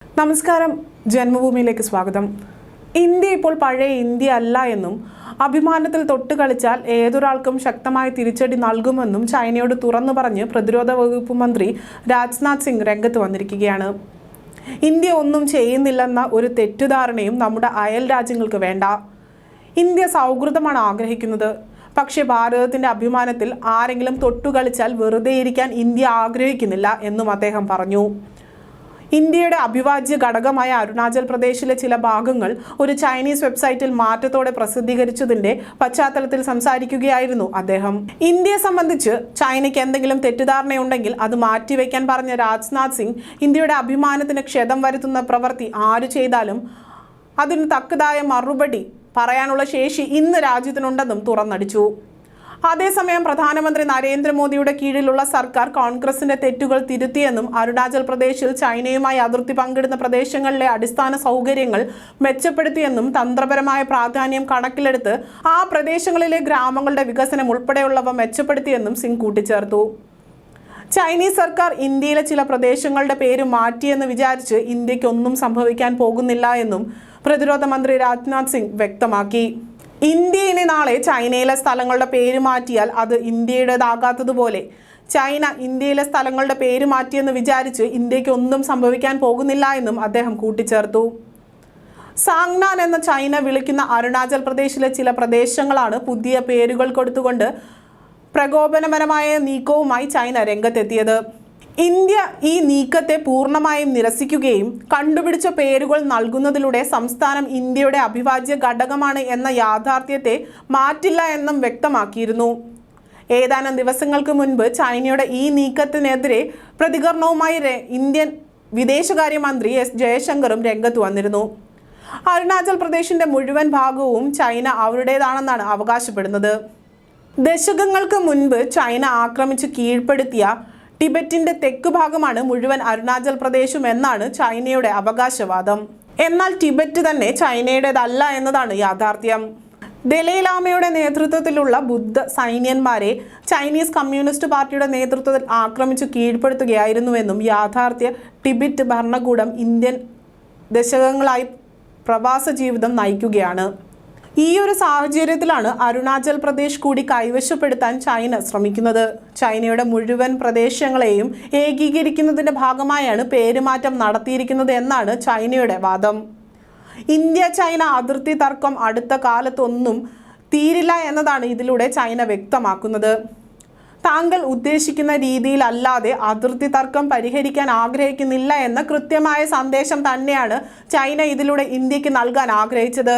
നമസ്കാരം, ജന്മഭൂമിയിലേക്ക് സ്വാഗതം. ഇന്ത്യ ഇപ്പോൾ പഴയ ഇന്ത്യ അല്ല എന്നും അഭിമാനത്തിൽ തൊട്ട് കളിച്ചാൽ ഏതൊരാൾക്കും ശക്തമായ തിരിച്ചടി നൽകുമെന്നും ചൈനയോട് തുറന്നു പറഞ്ഞ് പ്രതിരോധ വകുപ്പ് മന്ത്രി രാജ്നാഥ് സിംഗ് രംഗത്ത് വന്നിരിക്കുകയാണ്. ഇന്ത്യ ഒന്നും ചെയ്യുന്നില്ലെന്ന ഒരു തെറ്റിദ്ധാരണയും നമ്മുടെ അയൽ രാജ്യങ്ങൾക്ക് വേണ്ട. ഇന്ത്യ സൗഹൃദമാണ് ആഗ്രഹിക്കുന്നത്. പക്ഷേ ഭാരതത്തിന്റെ അഭിമാനത്തിൽ ആരെങ്കിലും തൊട്ടുകളിച്ചാൽ വെറുതെ ഇരിക്കാൻ ഇന്ത്യ ആഗ്രഹിക്കുന്നില്ല എന്നും അദ്ദേഹം പറഞ്ഞു. ഇന്ത്യയുടെ അവിഭാജ്യ ഘടകമായ അരുണാചൽ പ്രദേശിലെ ചില ഭാഗങ്ങൾ ഒരു ചൈനീസ് വെബ്സൈറ്റിൽ മാറ്റത്തോടെ പ്രസിദ്ധീകരിച്ചതിന്റെ പശ്ചാത്തലത്തിൽ സംസാരിക്കുകയായിരുന്നു അദ്ദേഹം. ഇന്ത്യയെ സംബന്ധിച്ച് ചൈനയ്ക്ക് എന്തെങ്കിലും തെറ്റിദ്ധാരണയുണ്ടെങ്കിൽ അത് മാറ്റിവെക്കാൻ പറഞ്ഞ രാജ്നാഥ് സിംഗ് ഇന്ത്യയുടെ അഭിമാനത്തിന് ക്ഷതം വരുത്തുന്ന പ്രവൃത്തി ആര് ചെയ്താലും അതിന് തക്കതായ മറുപടി പറയാനുള്ള ശേഷി ഇന്ന് രാജ്യത്തിനുണ്ടെന്നും തുറന്നടിച്ചു. അതേസമയം പ്രധാനമന്ത്രി നരേന്ദ്രമോദിയുടെ കീഴിലുള്ള സർക്കാർ കോൺഗ്രസിന്റെ തെറ്റുകൾ തിരുത്തിയെന്നും അരുണാചൽ പ്രദേശിൽ ചൈനയുമായി അതിർത്തി പങ്കിടുന്ന പ്രദേശങ്ങളിലെ അടിസ്ഥാന സൗകര്യങ്ങൾ മെച്ചപ്പെടുത്തിയെന്നും തന്ത്രപരമായ പ്രാധാന്യം കണക്കിലെടുത്ത് ആ പ്രദേശങ്ങളിലെ ഗ്രാമങ്ങളുടെ വികസനം ഉൾപ്പെടെയുള്ളവ മെച്ചപ്പെടുത്തിയെന്നും സിംഗ് കൂട്ടിച്ചേർത്തു. ചൈനീസ് സർക്കാർ ഇന്ത്യയിലെ ചില പ്രദേശങ്ങളുടെ പേര് മാറ്റിയെന്ന് വിചാരിച്ച് ഇന്ത്യക്കൊന്നും സംഭവിക്കാൻ പോകുന്നില്ല എന്നും പ്രതിരോധ മന്ത്രി രാജ്നാഥ് സിംഗ് വ്യക്തമാക്കി. ഇന്ത്യ ഇനി നാളെ ചൈനയിലെ സ്ഥലങ്ങളുടെ പേര് മാറ്റിയാൽ അത് ഇന്ത്യയുടേതാകാത്തതുപോലെ ചൈന ഇന്ത്യയിലെ സ്ഥലങ്ങളുടെ പേര് മാറ്റിയെന്ന് വിചാരിച്ച് ഇന്ത്യക്ക് ഒന്നും സംഭവിക്കാൻ പോകുന്നില്ല എന്നും അദ്ദേഹം കൂട്ടിച്ചേർത്തു. സാങ്നാൻ എന്ന ചൈന വിളിക്കുന്ന അരുണാചൽ പ്രദേശിലെ ചില പ്രദേശങ്ങളാണ് പുതിയ പേരുകൾ കൊടുത്തുകൊണ്ട് പ്രകോപനപരമായ നീക്കവുമായി ചൈന രംഗത്തെത്തിയത്. ഇന്ത്യ ഈ നീക്കത്തെ പൂർണ്ണമായും നിരസിക്കുകയും കണ്ടുപിടിച്ച പേരുകൾ നൽകുന്നതിലൂടെ സംസ്ഥാനം ഇന്ത്യയുടെ അവിഭാജ്യ ഘടകമാണ് എന്ന യാഥാർത്ഥ്യത്തെ മാറ്റില്ല എന്നും വ്യക്തമാക്കിയിരുന്നു. ഏതാനും ദിവസങ്ങൾക്ക് മുൻപ് ചൈനയുടെ ഈ നീക്കത്തിനെതിരെ പ്രതികരണവുമായി ഇന്ത്യൻ വിദേശകാര്യമന്ത്രി എസ് ജയശങ്കറും രംഗത്ത് വന്നിരുന്നു. അരുണാചൽ പ്രദേശിന്റെ മുഴുവൻ ഭാഗവും ചൈന അവരുടേതാണെന്നാണ് അവകാശപ്പെടുന്നത്. ദശകങ്ങൾക്ക് മുൻപ് ചൈന ആക്രമിച്ച് കീഴ്പ്പെടുത്തിയ ടിബറ്റിന്റെ തെക്ക് ഭാഗമാണ് മുഴുവൻ അരുണാചൽ പ്രദേശും എന്നാണ് ചൈനയുടെ അവകാശവാദം. എന്നാൽ ടിബറ്റ് തന്നെ ചൈനയുടേതല്ല എന്നതാണ് യാഥാർത്ഥ്യം. ദലൈലാമയുടെ നേതൃത്വത്തിലുള്ള ബുദ്ധ സൈന്യന്മാരെ ചൈനീസ് കമ്മ്യൂണിസ്റ്റ് പാർട്ടിയുടെ നേതൃത്വത്തിൽ ആക്രമിച്ചു കീഴ്പ്പെടുത്തുകയായിരുന്നുവെന്നും യാഥാർത്ഥ്യ ടിബറ്റ് ഭരണകൂടം ഇന്ത്യൻ ദശകങ്ങളായി പ്രവാസ ജീവിതം നയിക്കുകയാണ്. ഈ ഒരു സാഹചര്യത്തിലാണ് അരുണാചൽ പ്രദേശ് കൂടി കൈവശപ്പെടുത്താൻ ചൈന ശ്രമിക്കുന്നത്. ചൈനയുടെ മുഴുവൻ പ്രദേശങ്ങളെയും ഏകീകരിക്കുന്നതിന്റെ ഭാഗമായാണ് പേരുമാറ്റം നടത്തിയിരിക്കുന്നത് എന്നാണ് ചൈനയുടെ വാദം. ഇന്ത്യ ചൈന അതിർത്തി തർക്കം അടുത്ത കാലത്തൊന്നും തീരില്ല എന്നതാണ് ഇതിലൂടെ ചൈന വ്യക്തമാക്കുന്നത്. താങ്കൾ ഉദ്ദേശിക്കുന്ന രീതിയിലല്ലാതെ അതിർത്തി തർക്കം പരിഹരിക്കാൻ ആഗ്രഹിക്കുന്നില്ല എന്ന കൃത്യമായ സന്ദേശം തന്നെയാണ് ചൈന ഇതിലൂടെ ഇന്ത്യക്ക് നൽകാൻ ആഗ്രഹിച്ചത്.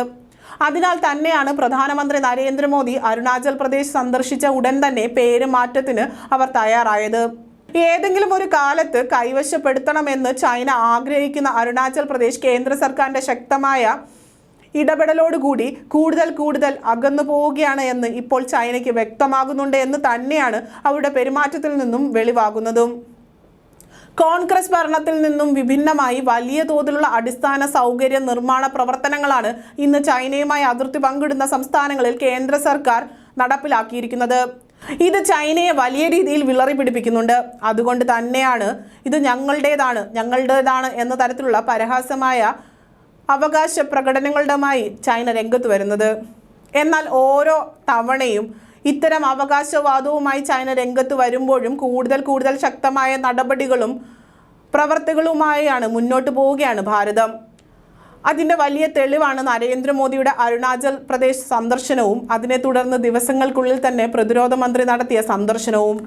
അതിനാൽ തന്നെയാണ് പ്രധാനമന്ത്രി നരേന്ദ്രമോദി അരുണാചൽ പ്രദേശ് സന്ദർശിച്ച ഉടൻ തന്നെ പേര് മാറ്റത്തിന് അവർ തയ്യാറായത്. ഏതെങ്കിലും ഒരു കാലത്ത് കൈവശപ്പെടുത്തണമെന്ന് ചൈന ആഗ്രഹിക്കുന്ന അരുണാചൽ പ്രദേശ് കേന്ദ്ര സർക്കാരിന്റെ ശക്തമായ ഇടപെടലോടുകൂടി കൂടുതൽ അകന്നു പോവുകയാണ് എന്ന് ഇപ്പോൾ ചൈനയ്ക്ക് വ്യക്തമാകുന്നുണ്ട് എന്ന് തന്നെയാണ് അവരുടെ പെരുമാറ്റത്തിൽ നിന്നും വെളിവാകുന്നതും. കോൺഗ്രസ് ഭരണത്തിൽ നിന്നും വിഭിന്നമായി വലിയ തോതിലുള്ള അടിസ്ഥാന സൗകര്യ നിർമ്മാണ പ്രവർത്തനങ്ങളാണ് ഇന്ന് ചൈനയുമായി അതിർത്തി പങ്കിടുന്ന സംസ്ഥാനങ്ങളിൽ കേന്ദ്ര സർക്കാർ നടപ്പിലാക്കിയിരിക്കുന്നത്. ഇത് ചൈനയെ വലിയ രീതിയിൽ വിളറി പിടിപ്പിക്കുന്നുണ്ട്. അതുകൊണ്ട് തന്നെയാണ് ഇത് ഞങ്ങളുടേതാണ് എന്ന തരത്തിലുള്ള പരഹാസ്യമായ അവകാശ പ്രകടനങ്ങളുമായി ചൈന രംഗത്ത് വരുന്നത്. എന്നാൽ ഓരോ തവണയും ഇത്തരം അവകാശവാദവുമായി ചൈന രംഗത്ത് വരുമ്പോഴും കൂടുതൽ ശക്തമായ നടപടികളും പ്രവർത്തികളുമായാണ് മുന്നോട്ട് പോവുകയാണ് ഭാരതം. അതിൻ്റെ വലിയ തെളിവാണ് നരേന്ദ്രമോദിയുടെ അരുണാചൽ പ്രദേശ് സന്ദർശനവും അതിനെ തുടർന്ന് ദിവസങ്ങൾക്കുള്ളിൽ തന്നെ പ്രതിരോധ മന്ത്രി നടത്തിയ സന്ദർശനവും.